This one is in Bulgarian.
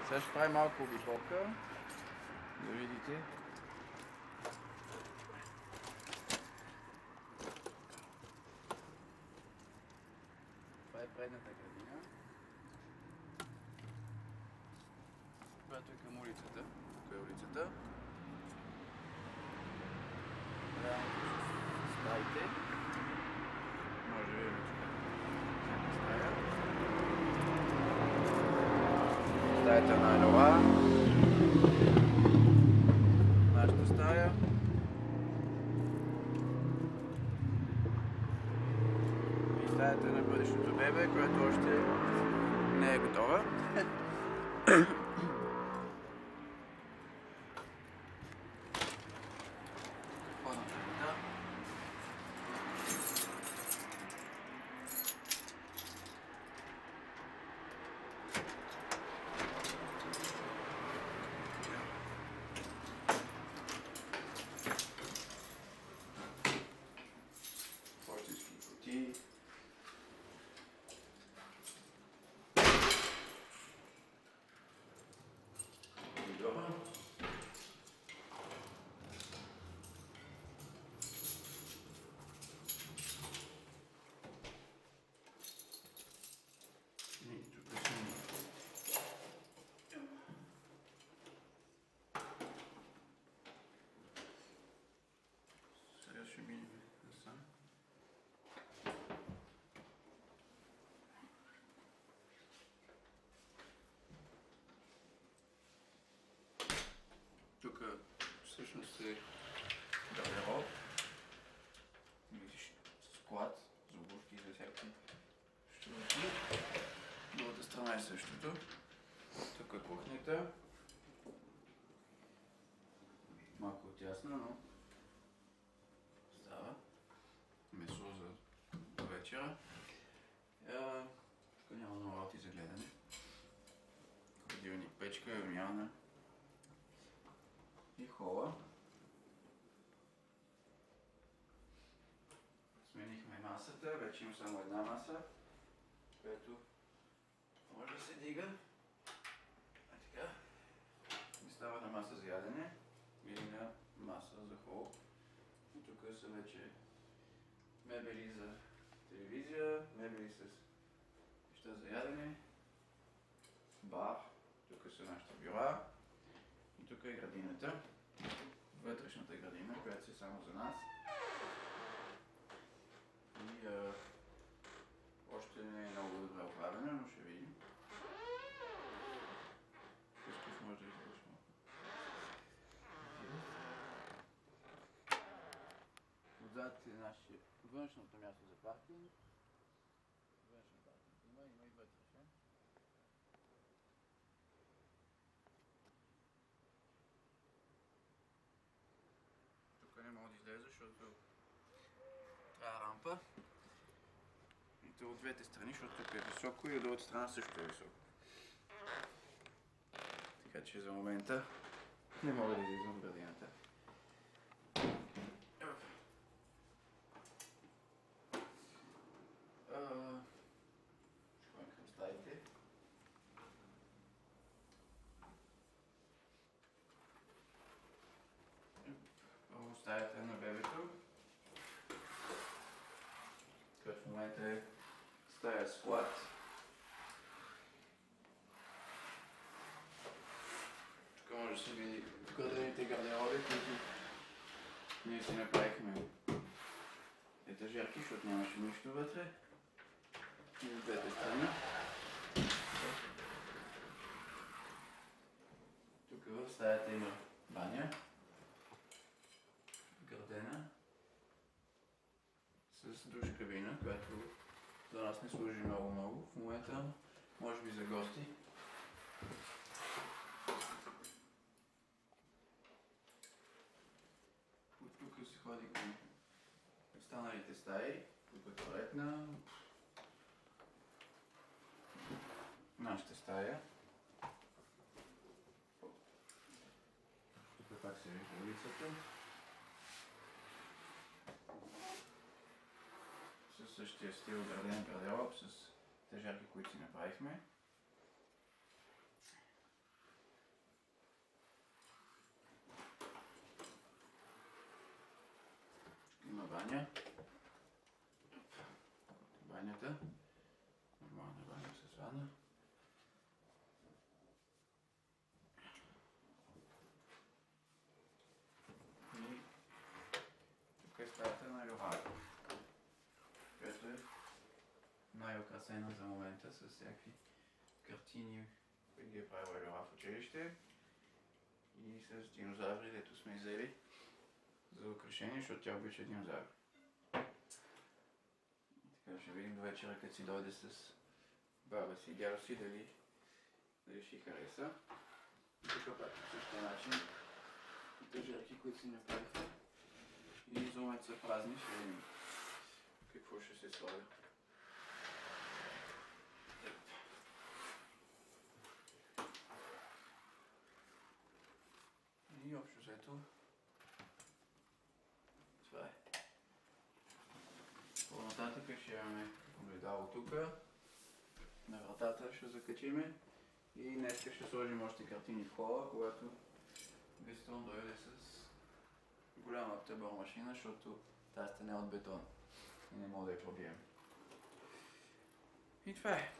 Сега ще правим малко обиколка, да видите. Това е предната градина, която е към улицата. Тук е улицата. Реално с стаите. Може да видим тук стая. Стаята най-нова. Нашата стая. И стаята на бъдещото бебе, което още не е готова. Сега ще минем насам. Тук всъщност е гардероб. Видиш склад за обувки и за всякакви щурки. Другата страна е същото. Тук е кухнята. Малко тясна, но става. Месо за вечера. Тук няма много работи за гледане. Хладилник, печка, умяна и хола. Сменихме масата, вече има само една маса, която може да се дига. Така. И става на маса за ядене или на маса за хол. И тук са вече мебели за телевизия, мебели с неща за ядене, бар, тук са нашите бюра и тук е градината, вътрешната градина, която е само за нас. И още не е много добре оправена, но ще видим. Късков може да излъчи малко. Отзад е външното място за паркинг. Външен паркинг има и вътрешен. Тук не мога да излезе, защото трябва рампа. И то от двете страни, защото тук е високо и от другата страна също е високо. Така че за момента не мога да излизам в градината. Ще към стаите. Първо стаята на бебето, която в момента е стая склад. Тук може да се види гърдените гардероби, които ние си направихме етажерки, защото нямаше нищо вътре. И от двете страни. Тук в стаята има баня, гърдена, с душ кабина, която за нас не служи много. В момента може би за гости. От тук се ходи към останалите стаи. Тук е туалетна. Нашата стая. Тук пак се вижда улицата. Със същия стил граден гардероб, с тежарки, които си направихме. банята. Нормална баня с ванна. И тук е стаята на Йохара, която е най-украсена за момента с всякакви картини, които ги е правила Йохара в училище. И с динозаври, дето сме взели за украшение, защото тя обича динозаври. Така ще видим до вечера, като си дойде с баба си и дядо си, дали ще хареса. И тук пак по същия начин етажерки, които си направихме. И за момент са празни, ще видим какво ще се слага. И общо взето това е. По-нататък ще имаме огледало тук. На вратата ще закачиме. И днес ще сложим още картини в хола, когато Гастон дойде с голямата бормашина, защото тази стена е от бетон и не мога да я пробием. И това е.